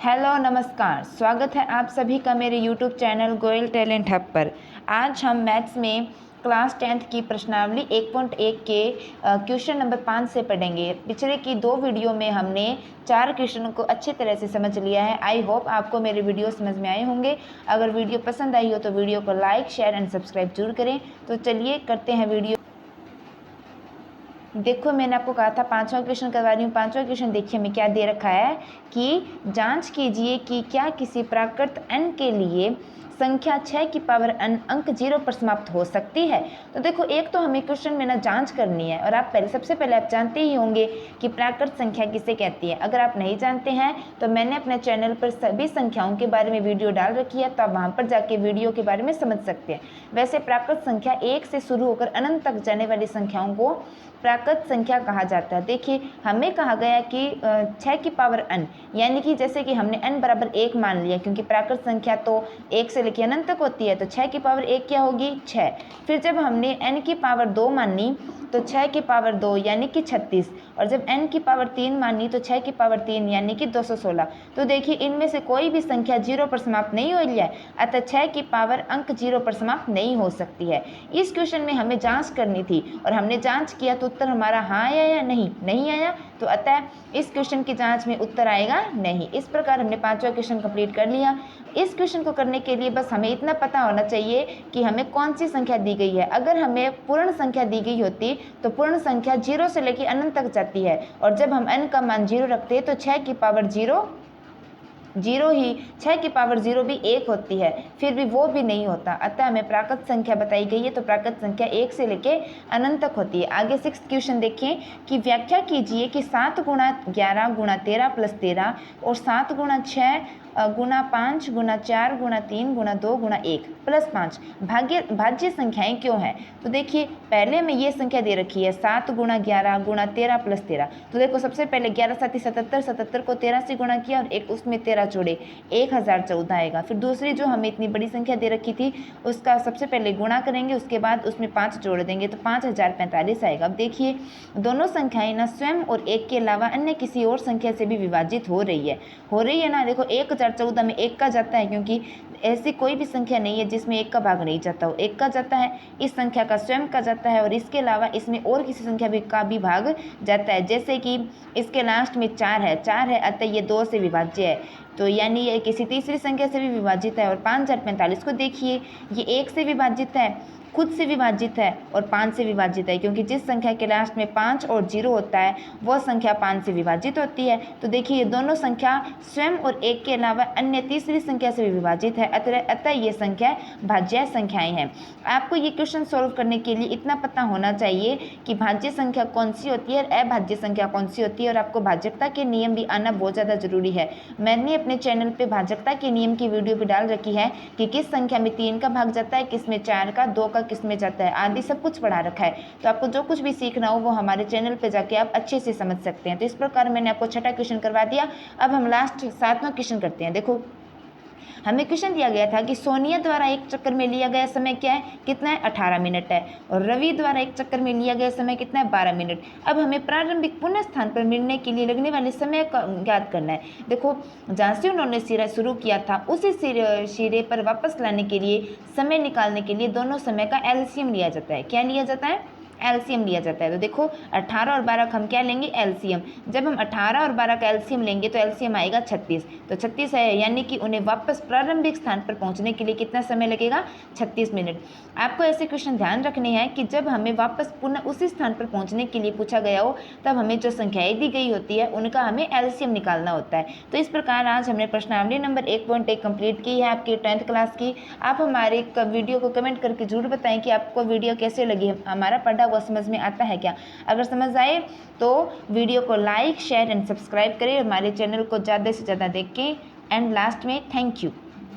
Hello नमस्कार, स्वागत है आप सभी का मेरे YouTube channel Goyal talent hub पर। आज हम मैथ्स में क्लास 10th की प्रश्नावली 1.1 के क्वेश्चन नंबर 5 से पढ़ेंगे। पिछले की 2 वीडियो में हमने 4 क्वेश्चनों को अच्छी तरह से समझ लिया है। आई होप आपको मेरे वीडियो समझ में आए होंगे। अगर वीडियो पसंद आई हो तो वीडियो को लाइक, शेयर एंड सब्सक्राइब जरूर करें। तो चलिए करते हैं वीडियो। देखो, मैंने आपको कहा था 5वां क्वेश्चन करवा रही हूँ। 5वां क्वेश्चन देखिए हमें क्या दे रखा है कि जांच कीजिए कि क्या किसी प्राकृत n के लिए संख्या 6 की पावर n अंक 0 पर समाप्त हो सकती है। तो देखो, एक तो हमें क्वेश्चन में ना जांच करनी है और आप सबसे पहले आप जानते ही होंगे कि प्राकृत संख्या किसे कहती है। अगर आप नहीं जानते हैं तो मैंने अपने चैनल पर सभी संख्याओं के बारे में वीडियो डाल रखी है, तो आप वहाँ पर जाके वीडियो के बारे में समझ सकते हैं। वैसे प्राकृत संख्या 1 से शुरू होकर अनंत तक जाने वाली संख्याओं को प्राकृत संख्या कहा जाता है। देखिए, हमें कहा गया कि 6 की पावर n, यानी कि जैसे कि हमने n बराबर 1 मान लिया, क्योंकि प्राकृत संख्या तो 1 से लेकर अनंत तक होती है, तो 6 की पावर 1 क्या होगी 6। फिर जब हमने n की पावर 2 मानी तो 6 की पावर 2 यानी कि 36, और जब n की पावर 3 मानी तो 6 की पावर 3 यानी कि 216। तो देखिए, इनमें से कोई भी संख्या 0 पर समाप्त नहीं हुई है, अतः 6 की पावर अंक 0 पर समाप्त नहीं हो सकती है। इस क्वेश्चन में हमें जांच करनी थी और हमने जांच किया तो उत्तर हमारा हाँ आया या नहीं आया, तो अतः इस क्वेश्चन की जांच में उत्तर आएगा नहीं। इस प्रकार हमने 5वां क्वेश्चन कंप्लीट कर लिया। इस क्वेश्चन को करने के लिए बस हमें इतना पता होना चाहिए कि हमें कौन सी संख्या दी गई है। अगर हमें पूर्ण संख्या दी गई होती तो पूर्ण संख्या 0 से लेकर अनंत तक जाती है, और जब हम n का मान 0 रखते हैं तो 6 की पावर 0 ही 6 की पावर 0 भी 1 होती है, फिर भी वो भी नहीं होता। अतः हमें प्राकृत संख्या बताई गई है, तो प्राकृत संख्या 1 से लेके अनंत तक होती है। आगे 6th क्वेश्चन देखिए कि व्याख्या कीजिए कि 7 गुणा 11 गुणा 13 प्लस 13 और 7 गुणा 6 गुणा 5 गुणा 4 गुणा 3 गुणा 2 गुणा 1 प्लस 5 भाज्य संख्याएं क्यों हैं। तो देखिए, पहले में ये संख्या दे रखी है 7 गुणा 11 गुणा 13 प्लस 13। तो देखो, सबसे पहले 11 7 77, 77 को 13 से गुणा किया और एक उसमें 13 जोड़े, 1014 आएगा। फिर दूसरी जो हमें इतनी बड़ी संख्या दे रखी थी उसका सबसे पहले गुणा करेंगे, उसके बाद उसमें 5 जोड़ देंगे तो 5045 आएगा। अब देखिए, दोनों संख्याएं ना स्वयं और 1 के अलावा अन्य किसी और संख्या से भी विभाजित हो रही है ना। देखो, 1014 में 1 का जाता है, क्योंकि ऐसी कोई भी संख्या नहीं है जिसमें 1 का भाग नहीं जाता हो। 1 का जाता है, इस संख्या का स्वयं का जाता है, और इसके अलावा इसमें और किसी संख्या का भी भाग जाता है। जैसे कि इसके लास्ट में 4 है, अतः ये 2 से विभाज्य है, तो यानी ये किसी तीसरी संख्या से भी विभाजित है। और 5045 को देखिए, ये 1 से विभाजित है, खुद से विभाजित है और 5 से विभाजित है, क्योंकि जिस संख्या के लास्ट में 5 और 0 होता है वह संख्या 5 से विभाजित होती है। तो देखिए, ये दोनों संख्या स्वयं और 1 के अलावा अन्य तीसरी संख्या से विभाजित है, अतः ये संख्या भाज्य संख्याएं हैं। आपको ये क्वेश्चन सॉल्व करने के लिए इतना पता होना चाहिए कि भाज्य संख्या कौन सी होती है और अभाज्य संख्या कौन सी होती है, और आपको भाजकता के नियम भी आना बहुत ज़्यादा जरूरी है। मैंने अपने चैनल पर भाजकता के नियम की वीडियो भी डाल रखी है कि किस संख्या में 3 का भाग जाता है, किस में 4 का, 2 का किस में जाता है, आदि सब कुछ पढ़ा रखा है। तो आपको जो कुछ भी सीखना हो वो हमारे चैनल पे जाके आप अच्छे से समझ सकते हैं। तो इस प्रकार मैंने आपको 6ठा क्वेश्चन करवा दिया। अब हम लास्ट 7वां क्वेश्चन करते हैं। देखो, हमें क्वेश्चन दिया गया था कि सोनिया द्वारा एक चक्कर में लिया गया समय क्या है, कितना है 18 मिनट है, और रवि द्वारा एक चक्कर में लिया गया समय कितना है 12 मिनट। अब हमें प्रारंभिक पुनः स्थान पर मिलने के लिए लगने वाले समय का ज्ञात करना है। देखो, जहाँ से उन्होंने सिरा शुरू किया था उसी सिरे पर वापस लाने के लिए समय निकालने के लिए दोनों समय का एलसीएम लिया जाता है। क्या लिया जाता है, एलसीएम लिया जाता है। तो देखो, 18 और 12 का हम क्या लेंगे, एलसीएम। जब हम 18 और 12 का एलसीएम लेंगे तो एलसीएम आएगा 36। तो 36 है, यानी कि उन्हें वापस प्रारंभिक स्थान पर पहुंचने के लिए कितना समय लगेगा, 36 मिनट। आपको ऐसे क्वेश्चन ध्यान रखने हैं कि जब हमें वापस पुनः उसी स्थान पर पहुंचने के लिए पूछा गया हो, तब हमें जो संख्याएं दी गई होती है उनका हमें एलसीएम निकालना होता है। तो इस प्रकार आज हमने प्रश्नावली नंबर 1.1 कंप्लीट की है आपकी 10th क्लास की। आप हमारे वीडियो को कमेंट करके जरूर बताएं कि आपको वीडियो कैसे लगी, हमारा पढ़ा वो समझ में आता है क्या। अगर समझ आए तो वीडियो को लाइक, शेयर एंड सब्सक्राइब करें, हमारे चैनल को ज़्यादा से ज़्यादा देखें। एंड लास्ट में थैंक यू।